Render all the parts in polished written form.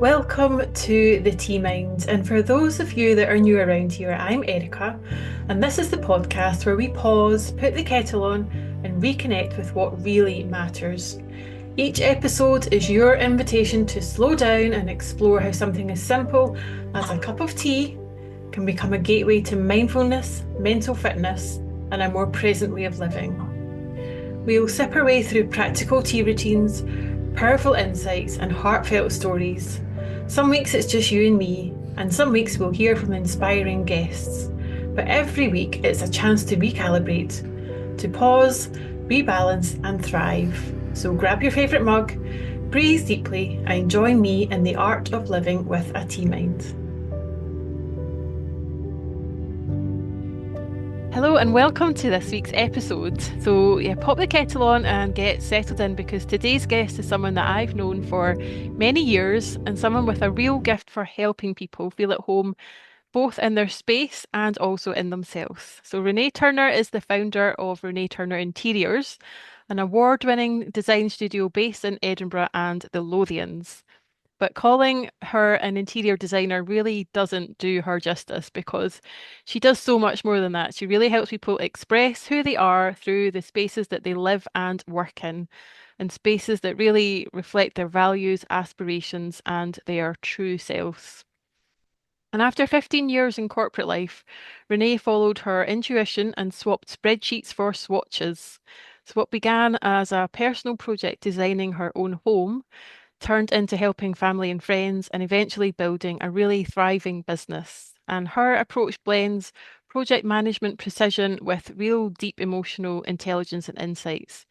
Welcome to the Tea Mind, and for those of you that are new around here, I'm Erica, and this is the podcast where we pause, put the kettle on, and reconnect with what really matters. Each episode is your invitation to slow down and explore how something as simple as a cup of tea can become a gateway to mindfulness, mental fitness, and a more present way of living. We'll sip our way through practical tea routines, powerful insights, and heartfelt stories. Some weeks it's just you and me, and some weeks we'll hear from inspiring guests. But every week it's a chance to recalibrate, to pause, rebalance, and thrive. So grab your favourite mug, breathe deeply, and join me in the art of living with a tea mind. Hello and welcome to this week's episode. So, pop the kettle on and get settled in because today's guest is someone that I've known for many years and someone with a real gift for helping people feel at home both in their space and also in themselves. So, Renee Turner is the founder of Renee Turner Interiors, an award-winning design studio based in Edinburgh and the Lothians. But calling her an interior designer really doesn't do her justice because she does so much more than that. She really helps people express who they are through the spaces that they live and work in, and spaces that really reflect their values, aspirations, and their true selves. And after 15 years in corporate life, Renee followed her intuition and swapped spreadsheets for swatches. So, what began as a personal project designing her own home turned into helping family and friends and eventually building a really thriving business. And her approach blends project management precision with real deep emotional intelligence and insights.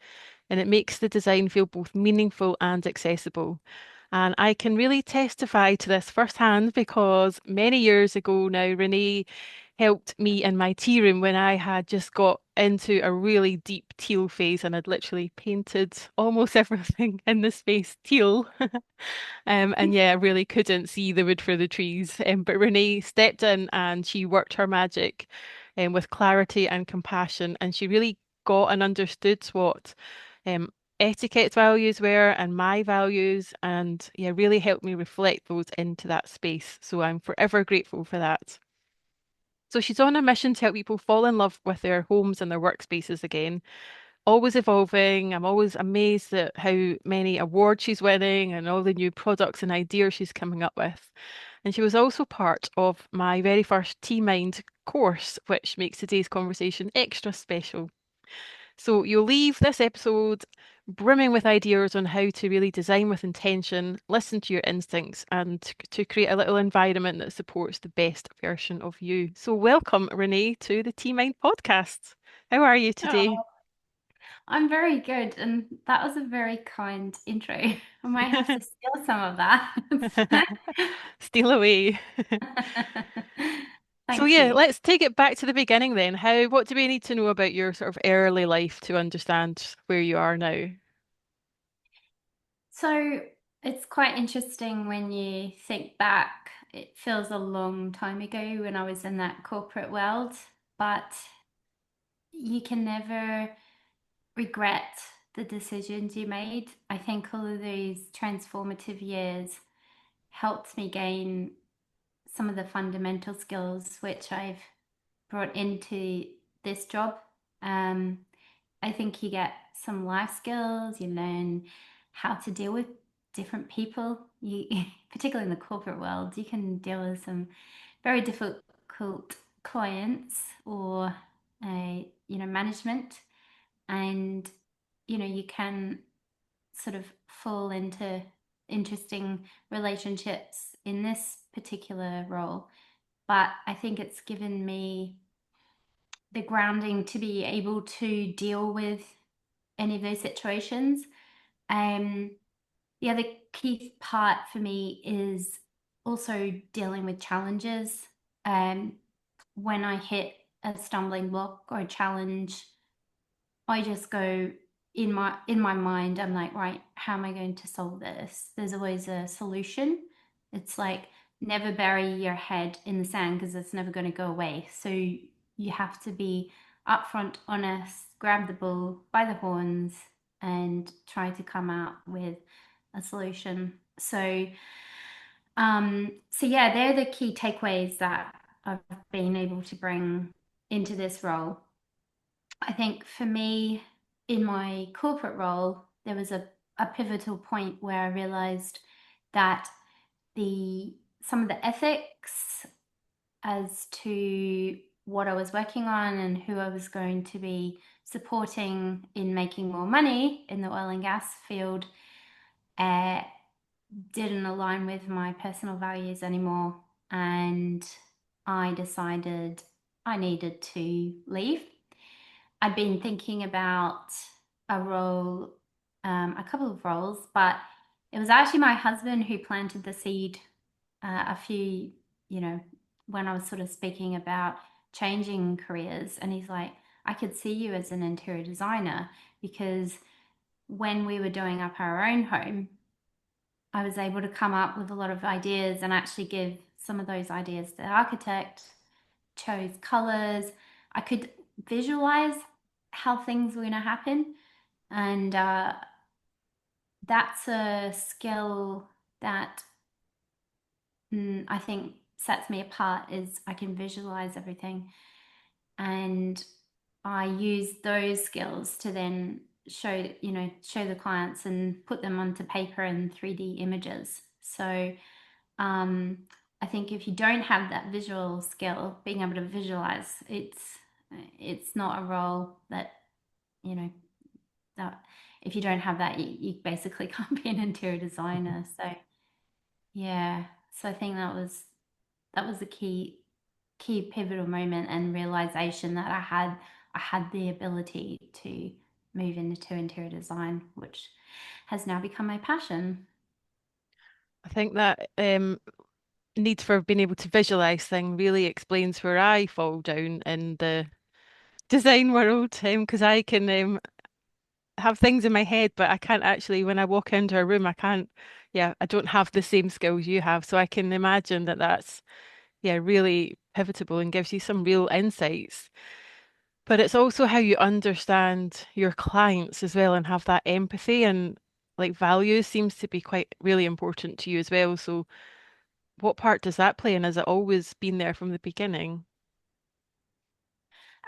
And it makes the design feel both meaningful and accessible. And I can really testify to this firsthand because many years ago now, Renee helped me in my tea room when I had just got into a really deep teal phase and I'd literally painted almost everything in the space teal. And yeah, I really couldn't see the wood for the trees. But Renee stepped in and she worked her magic with clarity and compassion. And she really got and understood what um, etiquette values were and my values. And yeah, really helped me reflect those into that space. So I'm forever grateful for that. So she's on a mission to help people fall in love with their homes and their workspaces again, always evolving. I'm always amazed at how many awards she's winning and all the new products and ideas she's coming up with. And she was also part of my very first Tea Mind course, which makes today's conversation extra special. So you'll leave this episode brimming with ideas on how to really design with intention, listen to your instincts, and to create a little environment that supports the best version of you. So welcome, Renee, to the Tea Mind podcast. How are you today? Oh, I'm very good, and that was a very kind intro. I might have to steal some of that. Steal away. So Thank yeah, you. let's take it back to the beginning then. What do we need to know about your sort of early life to understand where you are now? So it's quite interesting when you think back. It feels a long time ago when I was in that corporate world, but you can never regret the decisions you made. I think all of those transformative years helped me gain some of the fundamental skills which I've brought into this job. Um, I think you get some life skills, you learn how to deal with different people. You, particularly in the corporate world, you can deal with some very difficult clients or management, and you can sort of fall into interesting relationships in this particular role. But I think it's given me the grounding to be able to deal with any of those situations. Um, the other key part for me is also dealing with challenges. Um, when I hit a stumbling block or a challenge, I just go in my mind, I'm like, right, how am I going to solve this? There's always a solution. It's like never bury your head in the sand because it's never going to go away. So you have to be upfront, honest, grab the bull by the horns and try to come out with a solution. So So yeah, they're the key takeaways that I've been able to bring into this role. I think for me, in my corporate role, there was a pivotal point where I realized that the some of the ethics as to what I was working on and who I was going to be supporting in making more money in the oil and gas field uh, didn't align with my personal values anymore. And I decided I needed to leave. I'd been thinking about a role, a couple of roles, but it was actually my husband who planted the seed a few, you know, when I was sort of speaking about changing careers. And he's like, I could see you as an interior designer because when we were doing up our own home, I was able to come up with a lot of ideas and actually give some of those ideas to the architect, chose colors. I could visualize how things were going to happen. And that's a skill that I think sets me apart is I can visualize everything. And I use those skills to then show the clients and put them onto paper and 3D images. So um, I think if you don't have that visual skill, being able to visualize, it's not a role that, you know, that if you don't have that, you basically can't be an interior designer. So yeah, so I think that was the key pivotal moment and realization that I had the ability to move into interior design, which has now become my passion. I think that need for being able to visualize thing really explains where I fall down in the design world, because I can have things in my head, but I can't actually, when I walk into a room, I can't, yeah, I don't have the same skills you have. So I can imagine that that's, yeah, really pivotal and gives you some real insights. But it's also how you understand your clients as well and have that empathy, and like values seems to be quite really important to you as well. So what part does that play, and has it always been there from the beginning?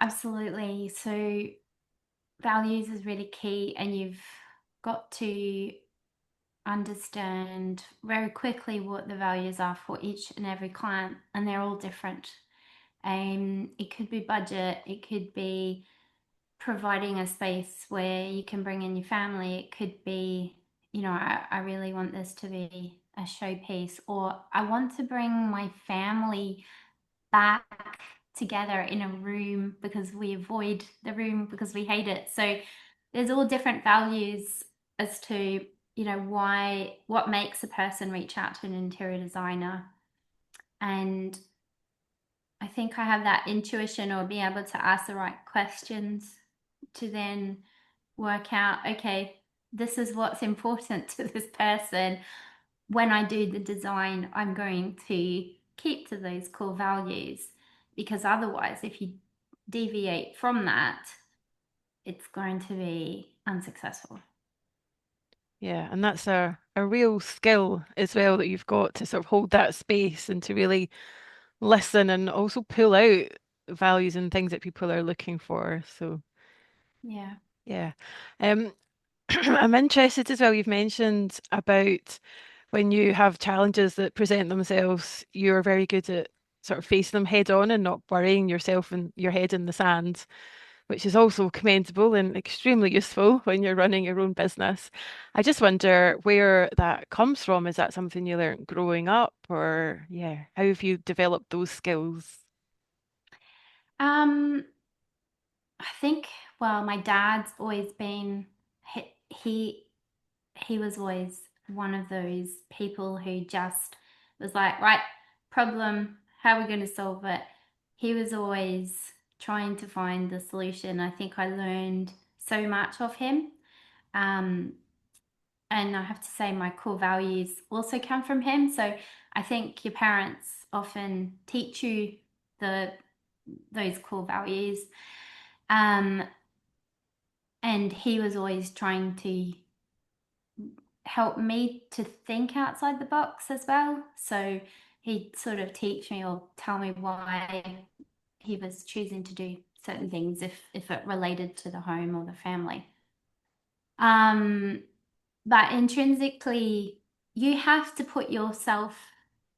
Absolutely. So values is really key, and you've got to understand very quickly what the values are for each and every client, and they're all different. It could be budget, it could be providing a space where you can bring in your family. It could be, I really want this to be a showpiece, or I want to bring my family back together in a room because we avoid the room because we hate it. So there's all different values as to, what makes a person reach out to an interior designer. And I think I have that intuition or being able to ask the right questions to then work out, okay, this is what's important to this person. When I do the design, I'm going to keep to those core values because otherwise, if you deviate from that, it's going to be unsuccessful. Yeah, and that's a real skill as well that you've got to sort of hold that space and to really listen and also pull out values and things that people are looking for. So Yeah. yeah. Um I'm interested as well. You've mentioned about when you have challenges that present themselves, you're very good at sort of facing them head on and not burying yourself and your head in the sand, which is also commendable and extremely useful when you're running your own business. I just wonder where that comes from. Is that something you learned growing up, or yeah, how have you developed those skills? Um, I think, well, my dad's always been, he he was always one of those people who just was like, right, problem, how are we going to solve it? He was always trying to find the solution. I think I learned so much of him. Um, and I have to say, my core values also come from him. So I think your parents often teach you the those core values. Um, and he was always trying to help me to think outside the box as well. So he'd sort of teach me or tell me why he was choosing to do certain things if it related to the home or the family. Um, but intrinsically, you have to put yourself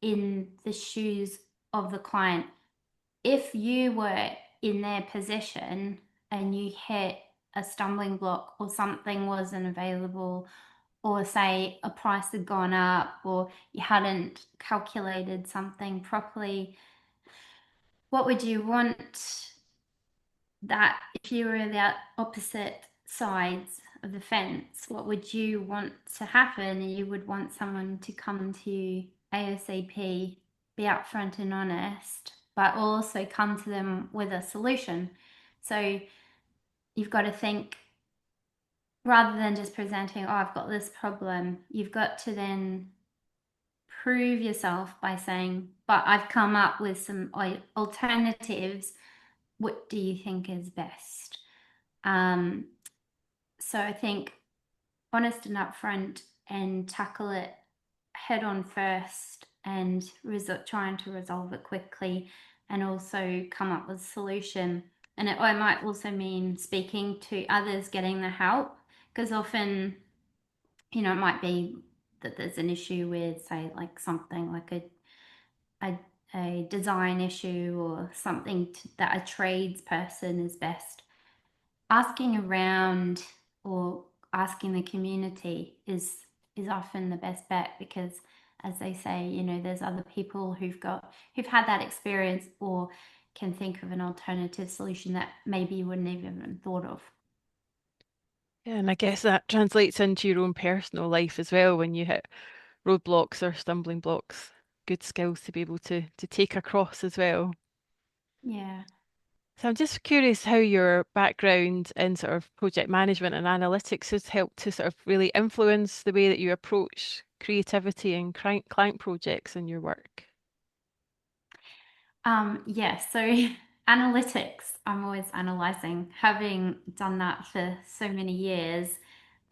in the shoes of the client. If you were in their position and you hit a stumbling block or something wasn't available, or say a price had gone up, or you hadn't calculated something properly, what would you want that if you were the opposite sides of the fence, what would you want to happen? You would want someone to come to you ASAP, be upfront and honest, but also come to them with a solution. So you've got to think rather than just presenting, oh, I've got this problem, you've got to then prove yourself by saying, but I've come up with some alternatives. What do you think is best? Um, so I think honest and upfront and tackle it head on first and trying to resolve it quickly and also come up with a solution. And it might also mean speaking to others, getting the help, because often, it might be that there's an issue with, say, like something like a, a design issue or something that a tradesperson is best asking around or asking the community is often the best bet because as they say, there's other people who've had that experience or can think of an alternative solution that maybe you wouldn't even thought of. Yeah, and I guess that translates into your own personal life as well when you hit roadblocks or stumbling blocks. Good skills to be able to take across as well. Yeah. So I'm just curious how your background in sort of project management and analytics has helped to sort of really influence the way that you approach creativity and client projects in your work. Yeah, so analytics, I'm always analyzing. Having done that for so many years,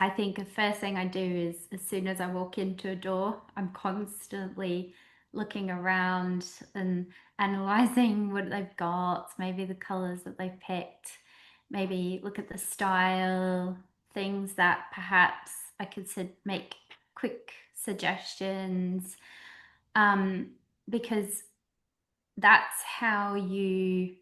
I think the first thing I do is as soon as I walk into a door, I'm constantly looking around and analyzing what they've got, maybe the colors that they've picked, maybe look at the style, things that perhaps I could make quick suggestions. Um, because that's how you,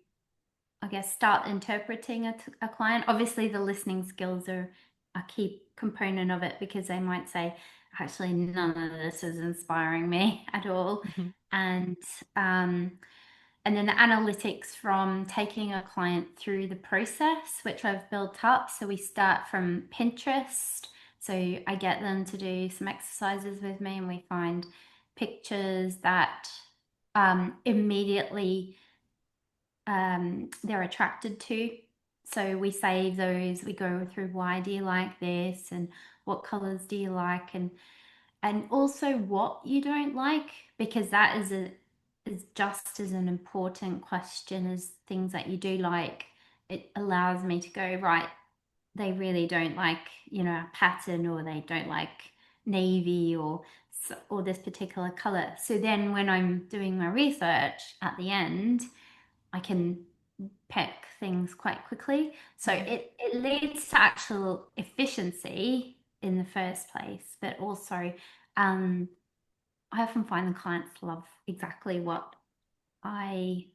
I guess, start interpreting a client. Obviously, the listening skills are a key component of it because they might say, actually, none of this is inspiring me at all. Mhm. And um, and then the analytics from taking a client through the process, which I've built up. So we start from Pinterest. So I get them to do some exercises with me, and we find pictures that immediately they're attracted to. So we save those, we go through why do you like this and what colors do you like and also what you don't like because that is just as an important question as things that you do like. It allows me to go, right, they really don't like, a pattern or they don't like navy or this particular color. So then when I'm doing my research at the end, I can pick things quite quickly. So Yeah. it leads to actual efficiency in the first place, but also um, I often find the clients love exactly what I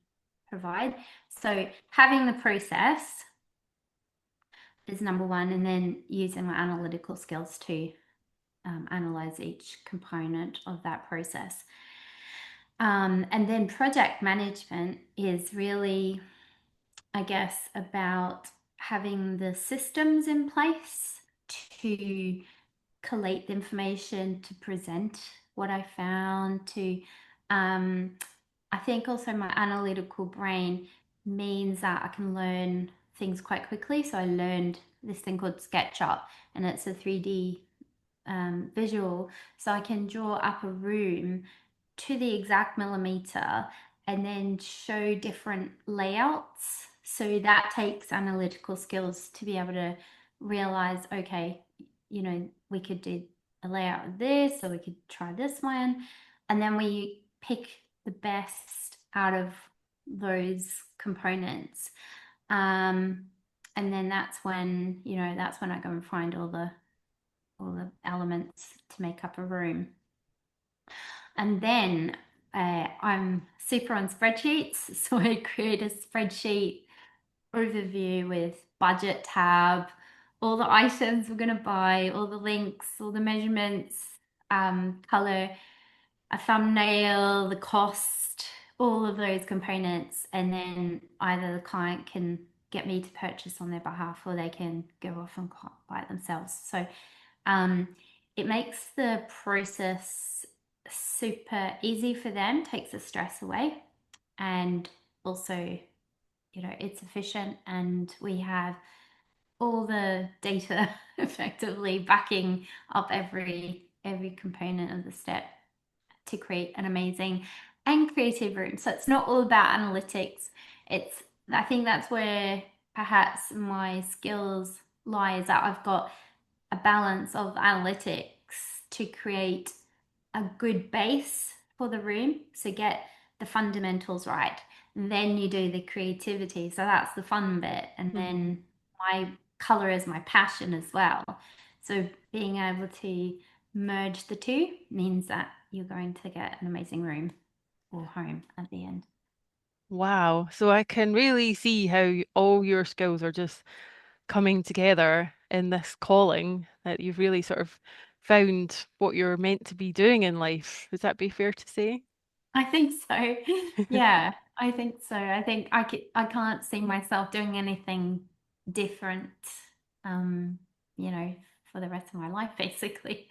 provide. So having the process is number one, and then using my analytical skills to analyze each component of that process. And then project management is really, I guess, about having the systems in place to collate the information, to present what I found, um, I think also my analytical brain means that I can learn things quite quickly. So I learned this thing called SketchUp, and it's a 3D visual. So I can draw up a room to the exact millimeter and then show different layouts. So that takes analytical skills to be able to realize, okay, we could do a layout of this, or we could try this one. And then we pick the best out of those components. Um, and then that's when I go and find all the elements to make up a room. And then I'm super on spreadsheets, so I create a spreadsheet overview with budget tab, all the items we're going to buy, all the links, all the measurements, color, a thumbnail, the cost, all of those components. And then either the client can get me to purchase on their behalf or they can go off and buy it themselves. So um, it makes the process super easy for them, takes the stress away, and also it's efficient and we have all the data effectively backing up every component of the step to create an amazing and creative room. So it's not all about analytics. It's I think that's where perhaps my skills lie, is that I've got a balance of analytics to create a good base for the room. So get the fundamentals right. And then you do the creativity. So that's the fun bit. And Hmm. then my color is my passion as well. So being able to merge the two means that you're going to get an amazing room or home at the end. Wow. So I can really see how all your skills are just coming together in this calling that you've really sort of found what you're meant to be doing in life. Would that be fair to say? I think so. Yeah, I think so. I can't see myself doing anything different, um, you know, for the rest of my life, basically.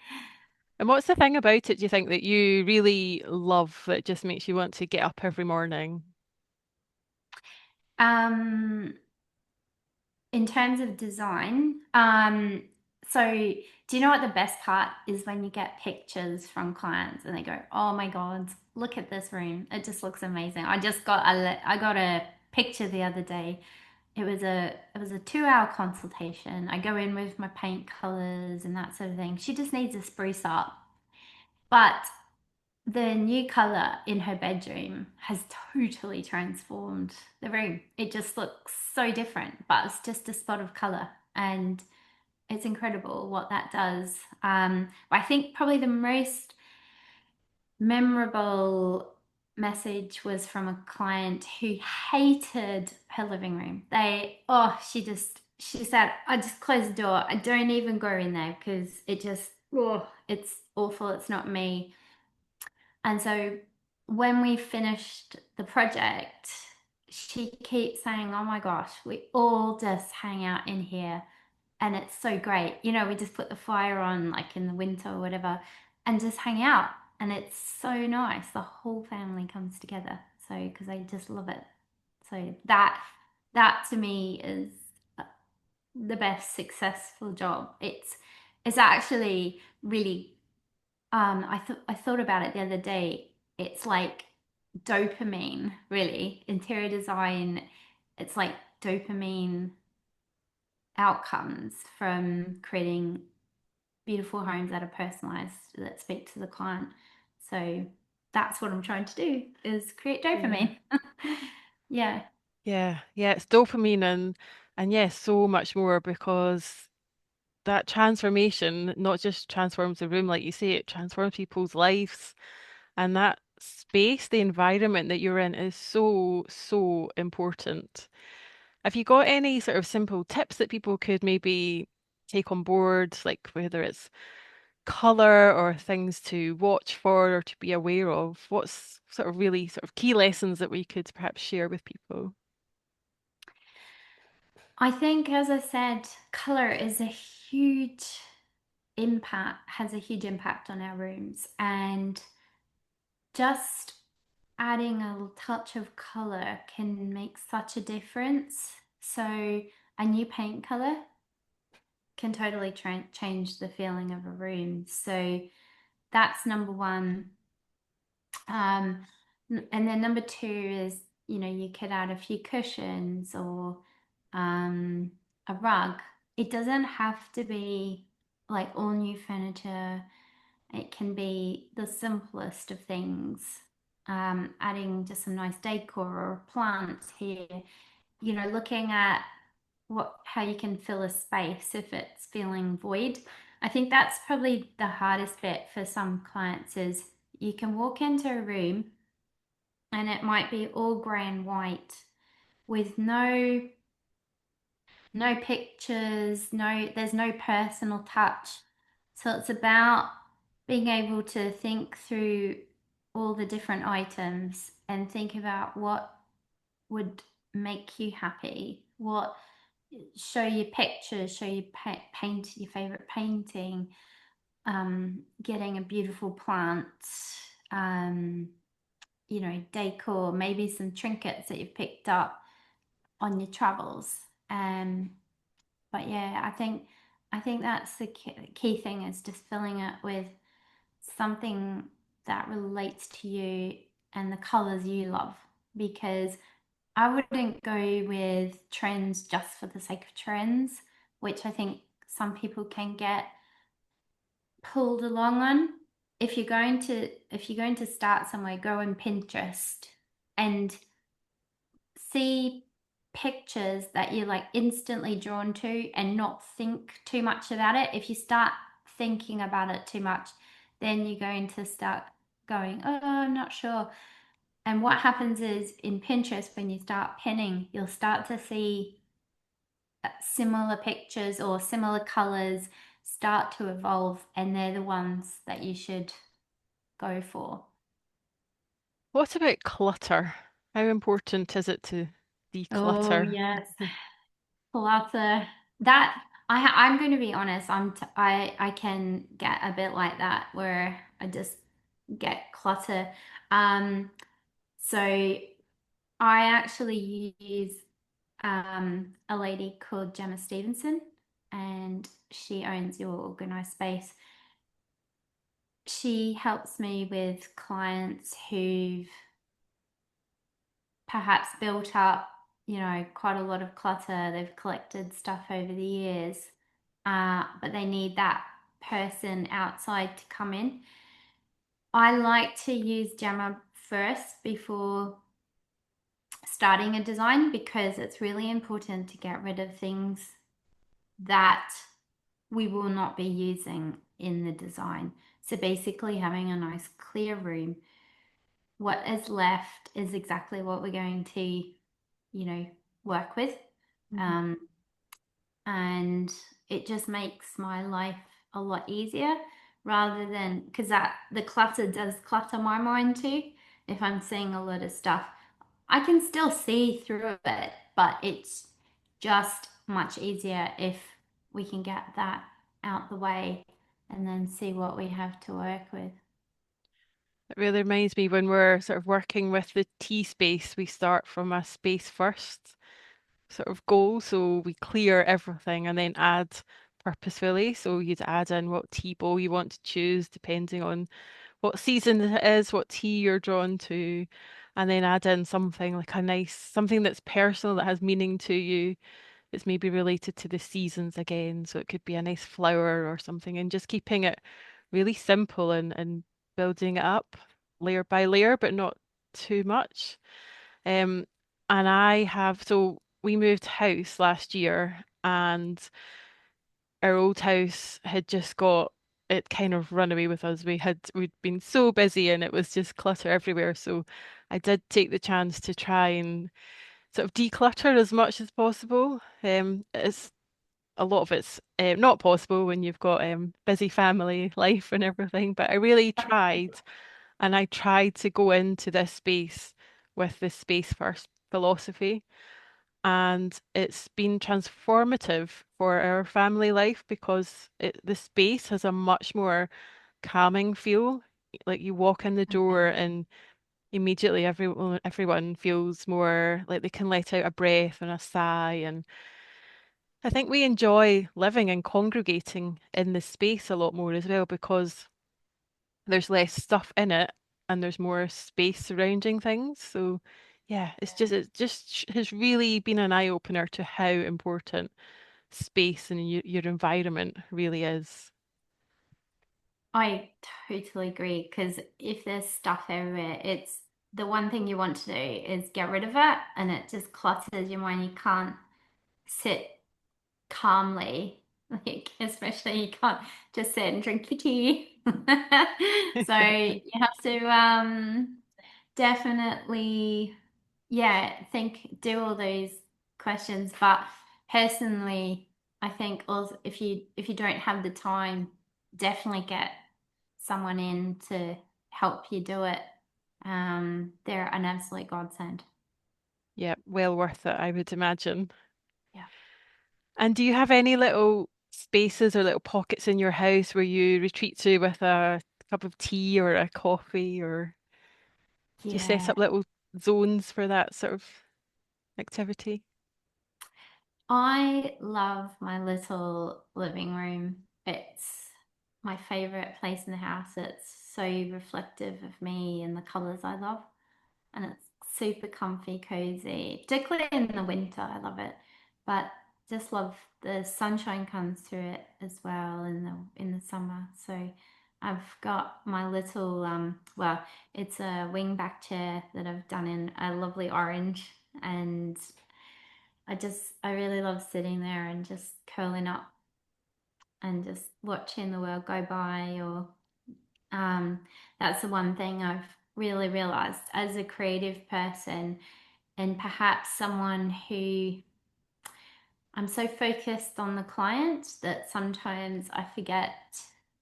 And what's the thing about it, do you think, that you really love that just makes you want to get up every morning? Um, in terms of design, so do you know what the best part is when you get pictures from clients and they go, "Oh my God, look at this room. It just looks amazing." I got a picture the other day. It was a 2 hour consultation. I go in with my paint colors and that sort of thing. She just needs a spruce up. But the new color in her bedroom has totally transformed the room. It just looks so different, but it's just a spot of color. And it's incredible what that does. I think probably the most memorable message was from a client who hated her living room. She said, I just close the door. I don't even go in there because it's awful. It's not me. And so when we finished the project, she keeps saying, "Oh my gosh, we all just hang out in here and it's so great. We just put the fire on like in the winter or whatever and just hang out. And it's so nice. The whole family comes together. So, because I just love it. So that to me is the best successful job. It's actually really I thought about it the other day. It's like dopamine, really. Interior design, it's like dopamine outcomes from creating beautiful homes that are personalized that speak to the client. So that's what I'm trying to do is create Yeah. dopamine. Yeah. Yeah, yeah, it's dopamine and yes, so much more because that transformation not just transforms the room, like you say, it transforms people's lives. And that space, the environment that you're in is so, so important. Have you got any sort of simple tips that people could maybe take on board, like whether it's color or things to watch for or to be aware of? What's sort of really sort of key lessons that we could perhaps share with people? I think, as I said, color is a huge has a huge impact on our rooms. And just adding a touch of color can make such a difference. So, a new paint color can totally change the feeling of a room. So, that's number one. Um, and then number two is, you could add a few cushions or um, a rug. It doesn't have to be. like all new furniture. It can be the simplest of things. Adding just some nice decor or a plant here, looking at how you can fill a space if it's feeling void. I think that's probably the hardest bit for some clients is you can walk into a room and it might be all grey and white with no pictures, there's no personal touch. So it's about being able to think through all the different items and think about what would make you happy, what show you pictures, show you paint your favorite painting, getting a beautiful plant, um, decor, maybe some trinkets that you've picked up on your travels. Um, but yeah, I think that's the key thing is just filling it with something that relates to you and the colors you love. Because I wouldn't go with trends just for the sake of trends, which I think some people can get pulled along on. If you're going to start somewhere, go on Pinterest and see pictures that you're like instantly drawn to and not think too much about it. If you start thinking about it too much, then you're going to start going, oh, I'm not sure. And what happens is in Pinterest, when you start pinning, you'll start to see similar pictures or similar colors start to evolve, and they're the ones that you should go for. What about clutter? How important is it to Oh, declutter? yes. Clutter. That I'm going to be honest. I can get a bit like that where I just get clutter. Um, so I actually use a lady called Gemma Stevenson, and she owns Your Organized Space. She helps me with clients who've perhaps built up, quite a lot of clutter. They've collected stuff over the years, but they need that person outside to come in. I like to use Gemma first before starting a design because it's really important to get rid of things that we will not be using in the design. So basically having a nice clear room. What is left is exactly what we're going to, work with. Mhm. Um, and it just makes my life a lot easier rather than because that the clutter does clutter my mind too. If I'm seeing a lot of stuff, I can still see through it, but it's just much easier if we can get that out the way and then see what we have to work with. It really reminds me when we're sort of working with the tea space, we start from a space first sort of goal. So we clear everything and then add purposefully. So you'd add in what tea bowl you want to choose depending on what season it is, what tea you're drawn to, and then add in something like a nice, something that's personal that has meaning to you. It's maybe related to the seasons again. So it could be a nice flower or something, and just keeping it really simple and building it up layer by layer, but not too much. Um, and I have, so we moved house last year, and our old house had just got it kind of run away with us. We'd been so busy and it was just clutter everywhere. So I did take the chance to try and sort of declutter as much as possible. It's a lot of it's not possible when you've got busy family life and everything, but I really tried, and I tried to go into this space with the space first philosophy. And it's been transformative for our family life because the space has a much more calming feel. Like you walk in the door Amazing. and immediately everyone feels more like they can let out a breath and a sigh. And I think we enjoy living and congregating in the space a lot more as well because there's less stuff in it and there's more space surrounding things. So yeah, has really been an eye opener to how important space and your environment really is. I totally agree because if there's stuff everywhere, it's the one thing you want to do is get rid of it and it just clutters your mind. You can't sit calmly, like especially you can't just sit and drink your tea. So you have to definitely, yeah, do all those questions. But personally, I think also if you don't have the time, definitely get someone in to help you do it. They're an absolute godsend. Yeah, well worth it, I would imagine. Yeah. And do you have any little spaces or little pockets in your house where you retreat to with a cup of tea or a coffee, or do you set Yeah. up little zones for that sort of activity? I love my little living room. It's my favorite place in the house. It's so reflective of me and the colors I love. And it's super comfy, cozy, particularly in the winter. I love it. But just love the sunshine comes through it as well in the summer. So I've got my little well, it's a wingback chair that I've done in a lovely orange and I really love sitting there and just curling up and just watching the world go by or um, that's the one thing I've really realized as a creative person and perhaps someone who I'm so focused on the client that sometimes I forget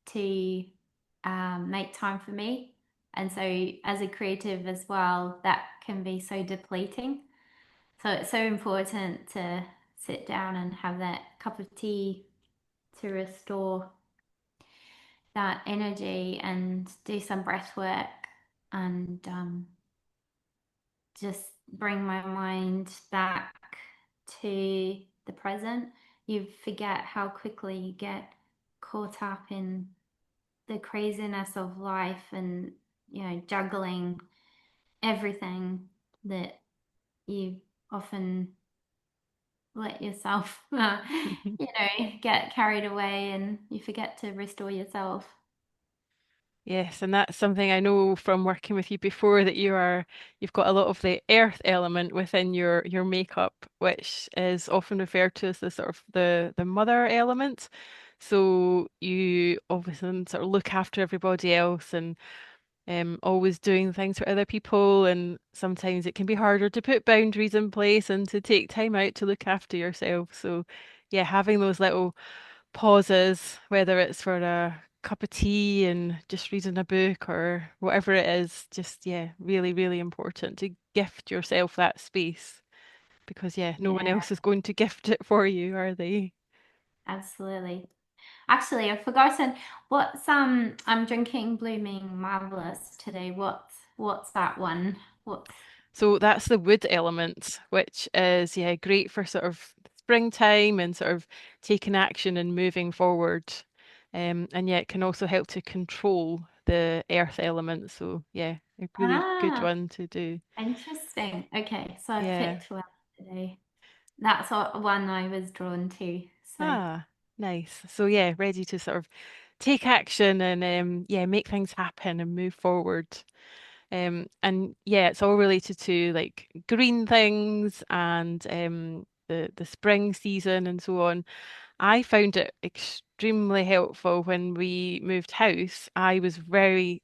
to make time for me. And so, as a creative as well, that can be so depleting. So, it's so important to sit down and have that cup of tea to restore that energy and do some breath work and just bring my mind back to the present. You forget how quickly you get caught up in the craziness of life and, juggling everything that you often let yourself, get carried away and you forget to restore yourself. Yes, and that's something I know from working with you before that you've got a lot of the earth element within your makeup, which is often referred to as the sort of the mother element. So you obviously sort of look after everybody else and always doing things for other people, and sometimes it can be harder to put boundaries in place and to take time out to look after yourself. So yeah, having those little pauses, whether it's for a cup of tea and just reading a book or whatever it is, just yeah, really, really important to gift yourself that space because yeah, no one Yeah, else is going to gift it for you, are they? absolutely. Actually, I've forgotten what's I'm drinking Blooming Marvelous today. What's that one? What's So that's the wood element, which is yeah, great for sort of springtime and sort of taking action and moving forward. And yeah, it can also help to control the earth element. So yeah, a really good ah one to do. interesting. Okay, so I've Yeah. picked one today. That's one I was drawn to. So Ah, nice. So yeah, ready to sort of take action and yeah, make things happen and move forward. And yeah, it's all related to like green things and the spring season and so on. I found it extremely helpful when we moved house. I was very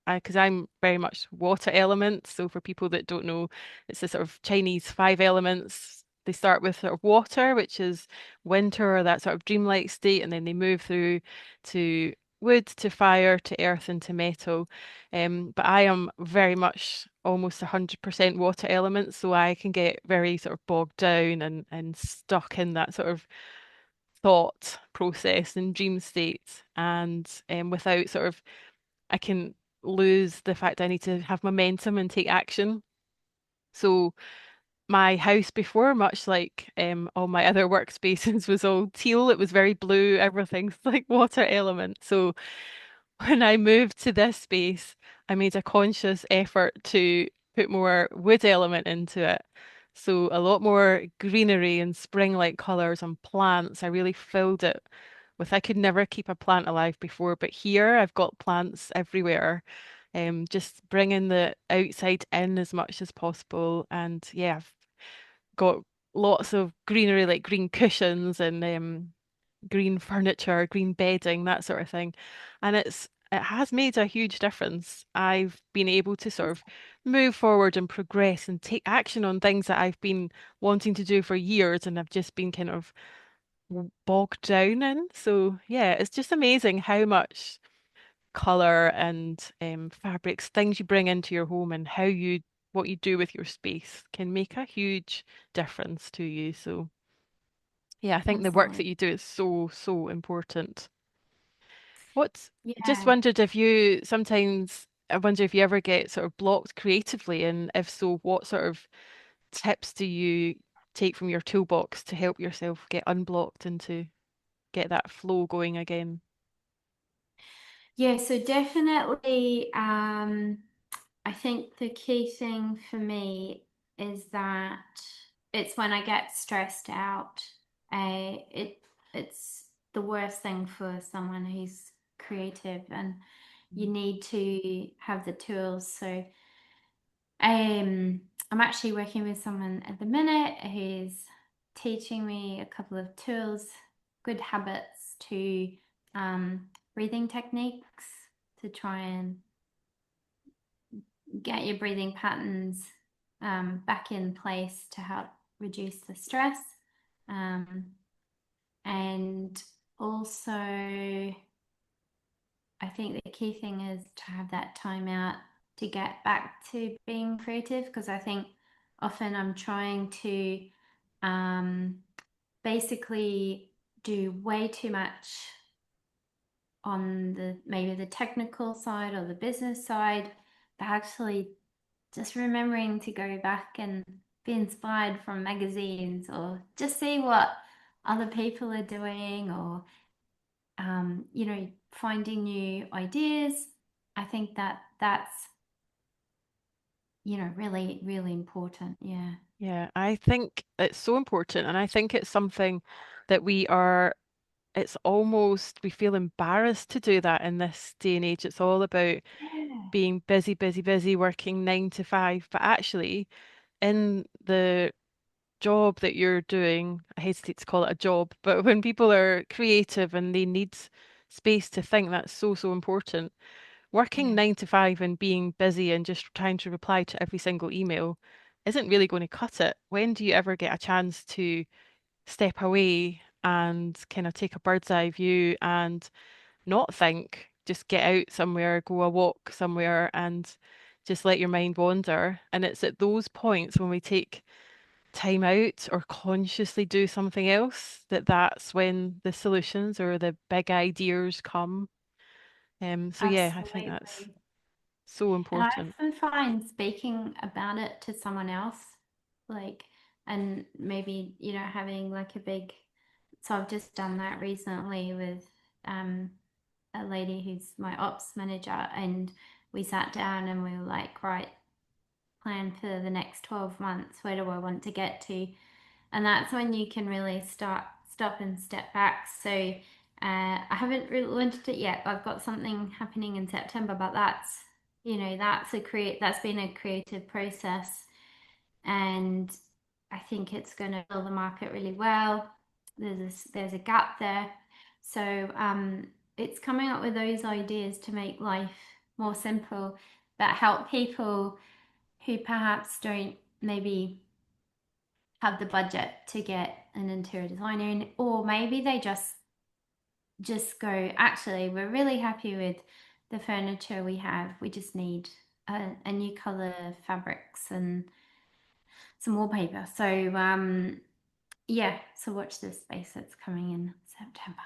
because I'm very much water elements. So for people that don't know, it's the sort of Chinese five elements. They start with sort of water, which is winter or that sort of dreamlike state, and then they move through to wood, to fire, to earth, and to metal. But I am very much almost 100% water element, so I can get very sort of bogged down and stuck in that sort of thought process and dream state, and without sort of I can lose the fact I need to have momentum and take action. So my house before, much like all my other workspaces, was all teal. It was very blue. Everything's like water element. So when I moved to this space, I made a conscious effort to put more wood element into it. So a lot more greenery and spring-like colours and plants. I really filled it with. I could never keep a plant alive before, but here I've got plants everywhere. Just bringing the outside in as much as possible. And yeah, I've got lots of greenery, like green cushions and green furniture, green bedding, that sort of thing. And it has made a huge difference. I've been able to sort of move forward and progress and take action on things that I've been wanting to do for years and I've just been kind of bogged down in. So yeah, it's just amazing how much color and fabrics, things you bring into your home and how you what you do with your space can make a huge difference to you. So yeah, I think the work that Absolutely. you do is so, so important. What's just Yeah. wondered if you sometimes I wonder if you ever get sort of blocked creatively, and if so, what sort of tips do you take from your toolbox to help yourself get unblocked and to get that flow going again? Yeah, so definitely, I think the key thing for me is that it's when I get stressed out. It's the worst thing for someone who's creative, and you need to have the tools. So, um, I'm actually working with someone at the minute who's teaching me a couple of tools, good habits to breathing techniques to try and get your breathing patterns back in place to help reduce the stress. Um, and also, I think the key thing is to have that time out to get back to being creative because I think often I'm trying to um, basically do way too much on the maybe the technical side or the business side, but actually just remembering to go back and be inspired from magazines or just see what other people are doing or finding new ideas. I think that that's really really important. Yeah. Yeah, I think it's so important, and I think it's something that it's almost, we feel embarrassed to do that in this day and age. It's all about Yeah. being busy, busy, busy, working 9 to 5. But actually, in the job that you're doing, I hesitate to call it a job, but when people are creative and they need space to think, that's so, so important. Working Yeah. 9 to 5 and being busy and just trying to reply to every single email isn't really going to cut it. When do you ever get a chance to step away and kind of take a bird's eye view and not think, just get out somewhere, go a walk somewhere and just let your mind wander? And it's at those points when we take time out or consciously do something else that's when the solutions or the big ideas come. So yeah, I think that's Absolutely. so And I important. often find speaking about it to someone else, like, and maybe, having like a big, so I've just done that recently with um, a lady who's my ops manager, and we sat down and we were like, right, plan for the next 12 months. Where do I want to get to? And that's when you can really stop and step back. So I haven't really launched it yet. I've got something happening in September, but that's been a creative process, and I think it's going to fill the market really well. There's a gap there, so it's coming up with those ideas to make life more simple, that help people who perhaps don't maybe have the budget to get an interior designer in, or maybe they just go, actually, we're really happy with the furniture we have. We just need a new color fabrics and some wallpaper. So yeah, so watch this space. It's coming in September,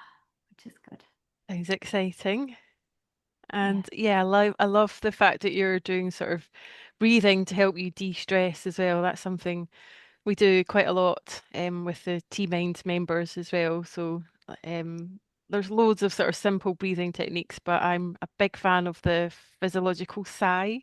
which is good. Sounds exciting. Yeah. And yeah, I love the fact that you're doing sort of breathing to help you de-stress as well. That's something we do quite a lot with the T Mind members as well. So there's loads of sort of simple breathing techniques, but I'm a big fan of the physiological sigh,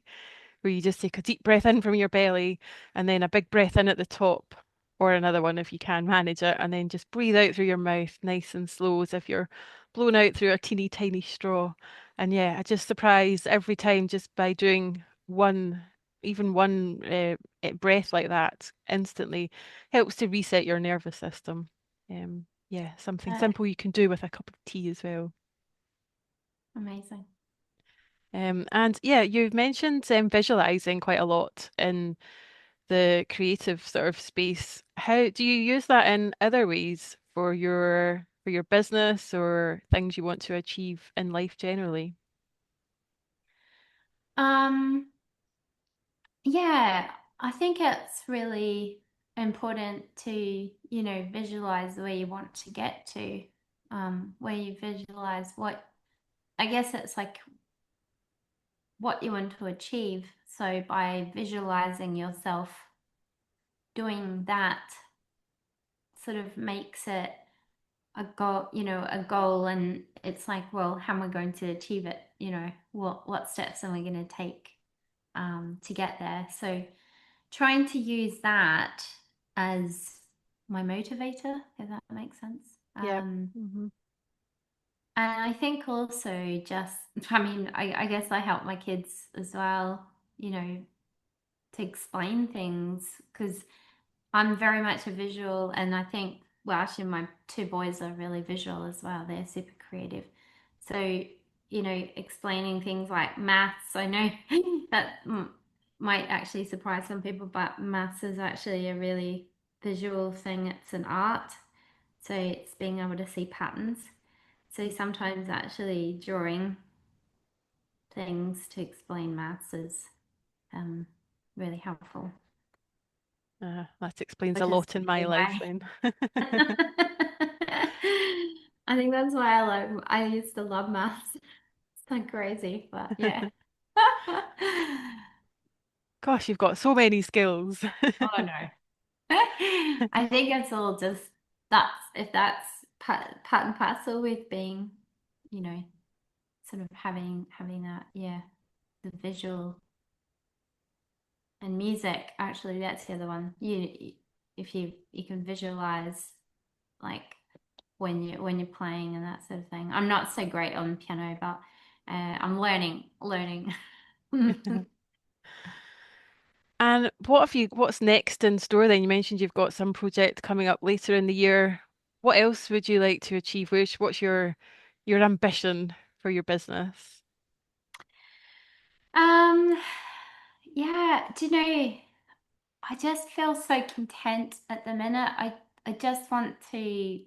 where you just take a deep breath in from your belly and then a big breath in at the top. or another one if you can manage it, and then just breathe out through your mouth nice and slow as if you're blowing out through a teeny tiny straw. And yeah, I just surprised every time just by doing even one breath like that instantly helps to reset your nervous system. Yeah, something Uh, simple you can do with a cup of tea as well. Amazing. And yeah, you've mentioned visualizing quite a lot in the creative sort of space. How do you use that in other ways for your business or things you want to achieve in life generally? Um, yeah, I think it's really important to, visualize where you want to get to, where you visualize what, I guess it's like what you want to achieve. So by visualizing yourself doing that sort of makes it a goal, and it's like, well, how am I going to achieve it? What steps am I going to take to get there? So trying to use that as my motivator, if that makes sense. Yep. Hmm. And I think also just, I mean, I guess I help my kids as well, you know, to explain things because I'm very much a visual, and I think, well, actually, my two boys are really visual as well. They're super creative. So, explaining things like maths, I know that might actually surprise some people, but maths is actually a really visual thing. It's an art. So, it's being able to see patterns. So, sometimes actually drawing things to explain maths is um, really helpful, That explains a which is lot in my life why. then. I think that's why I used to love maths. It's not crazy, but yeah. Gosh, you've got so many skills. Oh no. I think it's all just that's part and parcel with being, you know, sort of having that, yeah, the visual and music. Actually, that's the other one. If you can visualize like when you're playing and that sort of thing. I'm not so great on piano, but I'm learning. And what's next in store then? You mentioned you've got some project coming up later in the year. What else would you like to achieve? What's your ambition for your business? Um, yeah, do you know, I just feel so content at the minute. I just want to,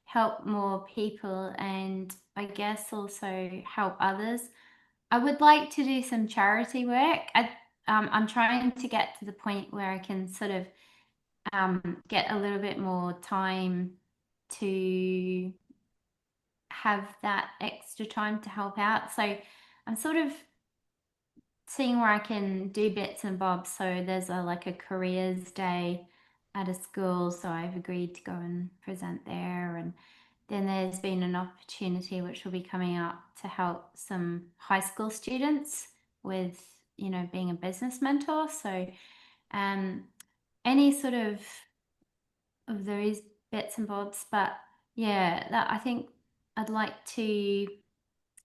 help more people and I guess also help others. I would like to do some charity work. I'm trying to get to the point where I can sort of get a little bit more time to have that extra time to help out. So I'm sort of seeing where I can do bits and bobs. So there's like a careers day at a school, so I've agreed to go and present there. And then there's been an opportunity which will be coming up to help some high school students with, being a business mentor. So um, any sort of those bits and bobs. But yeah, that I think I'd like to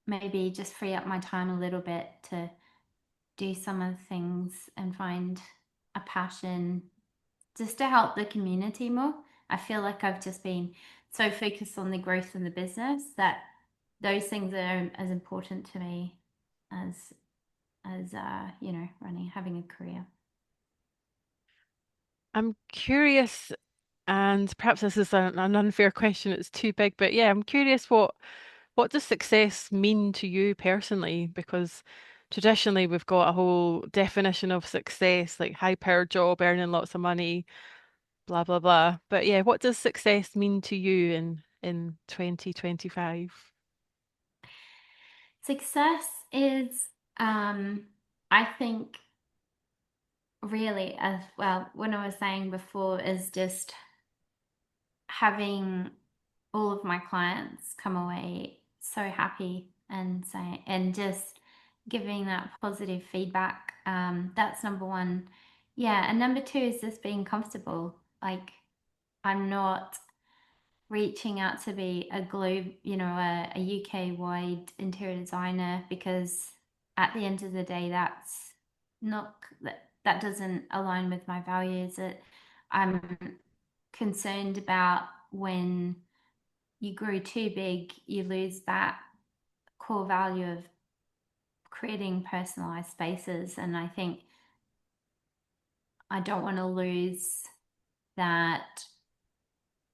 maybe just free up my time a little bit to do some of the things and find a passion just to help the community more. I feel like I've just been so focused on the growth in the business that those things are as important to me as running having a career. I'm curious, and perhaps this is an unfair question, it's too big, but yeah, I'm curious what does success mean to you personally? Because traditionally we've got a whole definition of success, like high powered job, earning lots of money, blah blah blah. But yeah, what does success mean to you in 2025? Success is, I think, really, as well, when I was saying before, is just having all of my clients come away so happy and just giving that positive feedback. That's number one. Yeah, and number two is just being comfortable. Like, I'm not reaching out to be a globe, a UK wide interior designer because at the end of the day, that's not that doesn't align with my values. That I'm concerned about when you grow too big, you lose that core value of creating personalized spaces. And I think I don't want to lose that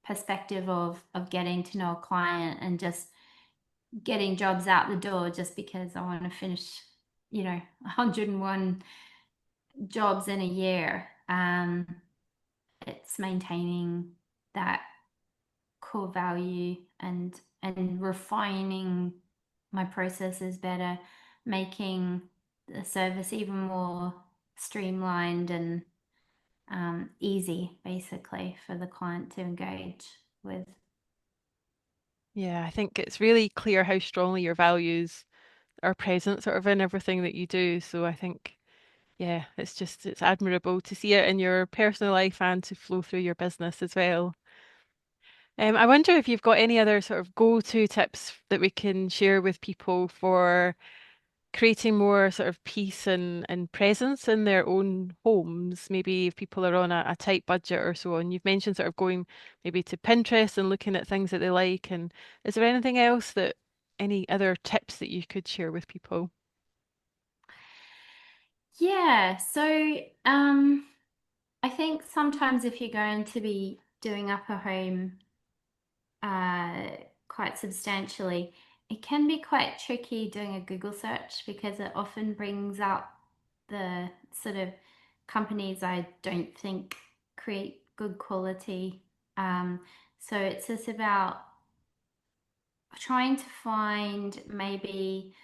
perspective of getting to know a client and just getting jobs out the door just because I want to finish, 101 jobs in a year. It's maintaining that core value and refining my processes better, making the service even more streamlined and easy, basically, for the client to engage with. Yeah, I think it's really clear how strongly your values are present sort of in everything that you do. So I think, yeah, it's admirable to see it in your personal life and to flow through your business as well. I wonder if you've got any other sort of go-to tips that we can share with people for creating more sort of peace and presence in their own homes. Maybe if people are on a tight budget or so. And you've mentioned sort of going maybe to Pinterest and looking at things that they like. And is there anything else any other tips that you could share with people? Yeah, so I think sometimes if you're going to be doing up a home uh, quite substantially, it can be quite tricky doing a Google search because it often brings up the sort of companies I don't think create good quality. So it's just about trying to find maybe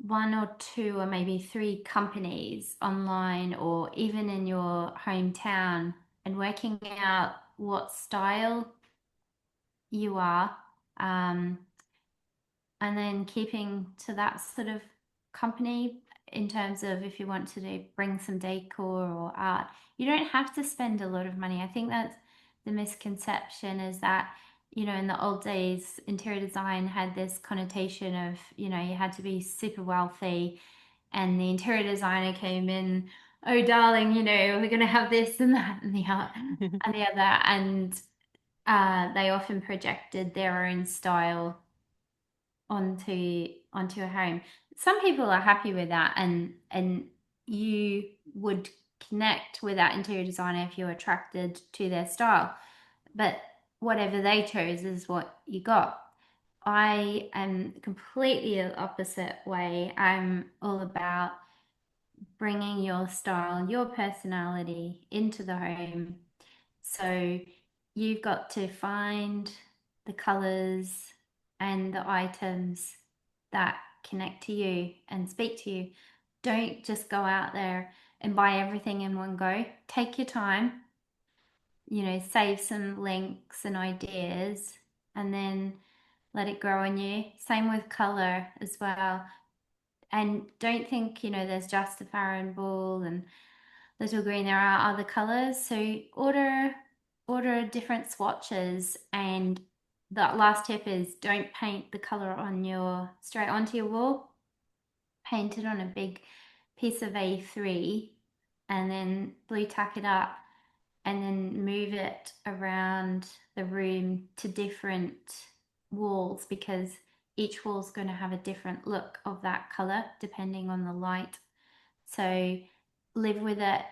one or two or maybe three companies online or even in your hometown and working out what style you are, um, and then keeping to that sort of company in terms of if you want to bring some decor or art. You don't have to spend a lot of money. I think that's the misconception is that, in the old days, interior design had this connotation of, you had to be super wealthy, and the interior designer came in, oh darling, we're going to have this and that and the other, and they often projected their own style onto a home. Some people are happy with that, and you would connect with that interior designer if you're attracted to their style. But whatever they chose is what you got. I am completely the opposite way. I'm all about bringing your style, your personality into the home. So you've got to find the colors and the items that connect to you and speak to you. Don't just go out there and buy everything in one go. Take your time, save some links and ideas, and then let it grow on you. Same with color as well. And don't think, there's just a Farrow ball and little green. There are other colors. So order different swatches. And the last tip is don't paint the color on your straight onto your wall. Paint it on a big piece of A3 and then blue tack it up and then move it around the room to different walls because each wall is going to have a different look of that color depending on the light. So live with it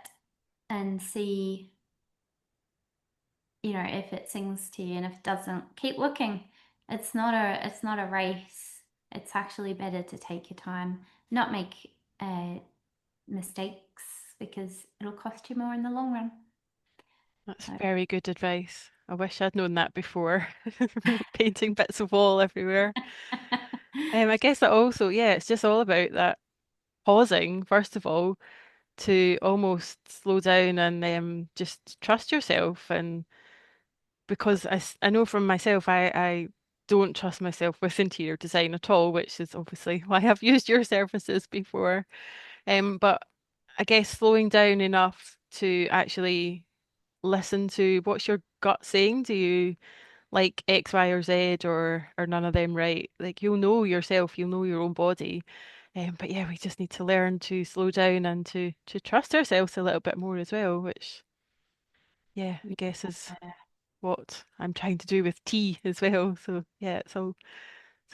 and see, if it sings to you, and if it doesn't, keep looking. It's not a race. It's actually better to take your time, not make mistakes because it'll cost you more in the long run. That's So very good advice. I wish I'd known that before. Painting bits of wall everywhere. I guess that also, yeah, it's just all about that pausing, first of all, to almost slow down and just trust yourself. And because I know from myself, I don't trust myself with interior design at all, which is obviously why I've used your services before. But I guess slowing down enough to actually listen to what's your gut saying. Do you like X, Y, or Z, or none of them, right? Like you'll know yourself, you'll know your own body. But yeah, we just need to learn to slow down and to trust ourselves a little bit more as well, which yeah, I guess is what I'm trying to do with tea as well. So yeah, it's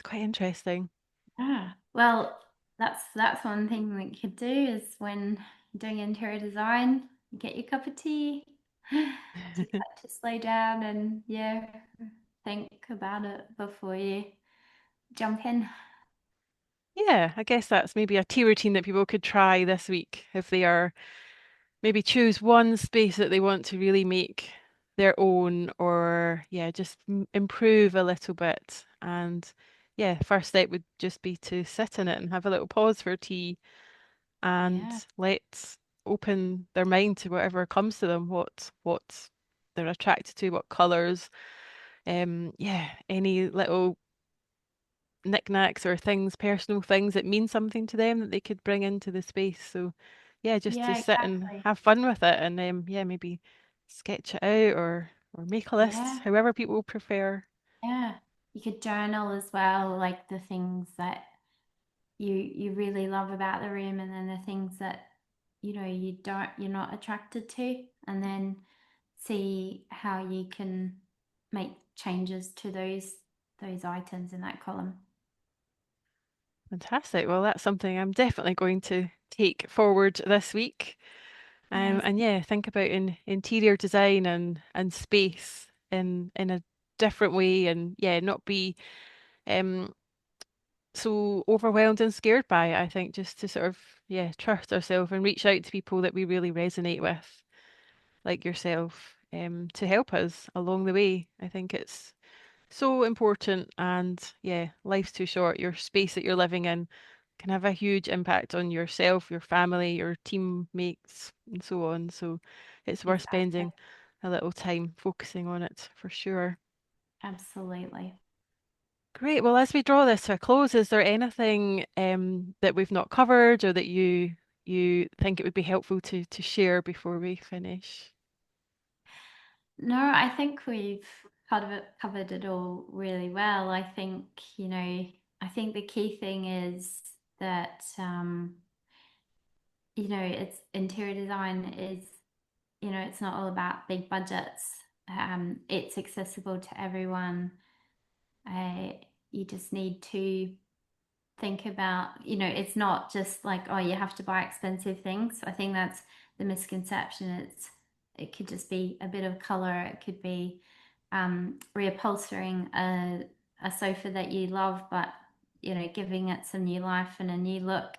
quite interesting. Yeah. Well, that's one thing that you could do is when you're doing interior design, get your cup of tea, just like to slow down and yeah, think about it before you jump in. Yeah, I guess that's maybe a tea routine that people could try this week if they are maybe choose one space that they want to really make their own, or yeah, just improve a little bit. And yeah, first step would just be to sit in it and have a little pause for tea and Yeah. let open their mind to whatever comes to them, what they're attracted to, what colours, yeah, any little knickknacks or things, personal things that mean something to them that they could bring into the space. So yeah, just to Yeah, sit and exactly. have fun with it and yeah, maybe sketch it out or make a list, Yeah. however people prefer. Yeah. You could journal as well, like the things that you really love about the room and then the things that you're not attracted to, and then see how you can make changes to those items in that column. Fantastic. Well, that's something I'm definitely going to take forward this week. And Amazing. yeah, think about in interior design and space in a different way, and yeah, not be um so overwhelmed and scared by it. I think just to sort of, yeah, trust ourselves and reach out to people that we really resonate with, like yourself, to help us along the way. I think it's so important. And yeah, life's too short. Your space that you're living in can have a huge impact on yourself, your family, your teammates, and so on. So it's worth Exactly. spending a little time focusing on it for sure. Absolutely. Great. Well, as we draw this to a close, is there anything that we've not covered or that you think it would be helpful to share before we finish? No, I think we've covered it all really well. I think, I think the key thing is that it's interior design is, it's not all about big budgets. It's accessible to everyone. Uh, you just need to think about, it's not just like, oh, you have to buy expensive things. I think that's the misconception. It could just be a bit of color. It could be reupholstering a sofa that you love, but giving it some new life and a new look.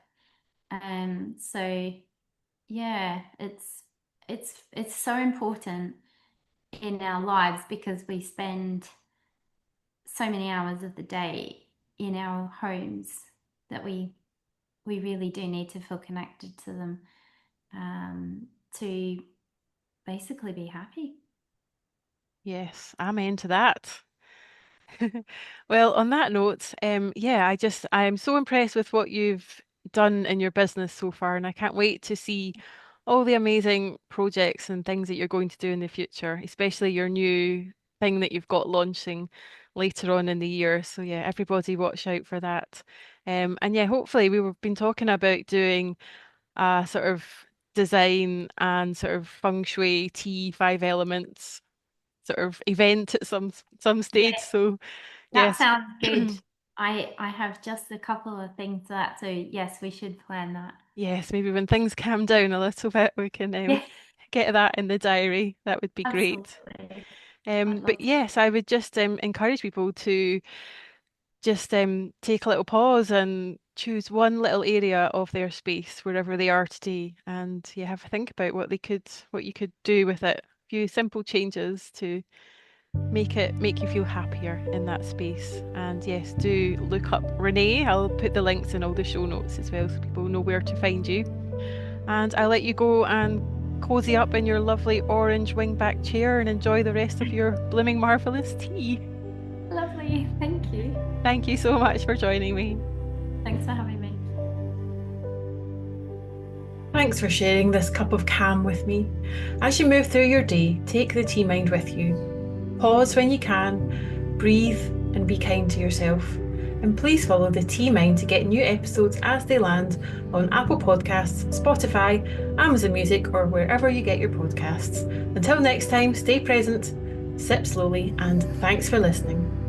So yeah, it's so important in our lives because we spend so many hours of the day in our homes that we really do need to feel connected to them, to basically be happy. Yes, amen to that. Well, on that note, yeah, I'm so impressed with what you've done in your business so far, and I can't wait to see all the amazing projects and things that you're going to do in the future, especially your new thing that you've got launching later on in the year. So yeah, everybody watch out for that. And yeah, hopefully we've been talking about doing a sort of design and sort of feng shui tea five elements sort of event at some Yeah, stage. So that yes, sounds good. I have just a couple of things to that, so yes, we should plan that. yes, maybe when things calm down a little bit, we can Yes, get that in the diary. That would be great. absolutely. I'd But love to. yes, I would just encourage people to just take a little pause and choose one little area of their space wherever they are today, and yeah, have a think about what you could do with it. A few simple changes to make you feel happier in that space. And yes, do look up Renee. I'll put the links in all the show notes as well so people know where to find you. And I'll let you go and cozy up in your lovely orange wingback chair and enjoy the rest of your blooming marvelous tea. Lovely. Thank you. Thank you so much for joining me. Thanks for having me. Thanks for sharing this cup of calm with me. As you move through your day, take the tea mind with you. Pause when you can, breathe, and be kind to yourself. And please follow the Tea Mind to get new episodes as they land on Apple Podcasts, Spotify, Amazon Music, or wherever you get your podcasts. Until next time, stay present, sip slowly, and thanks for listening.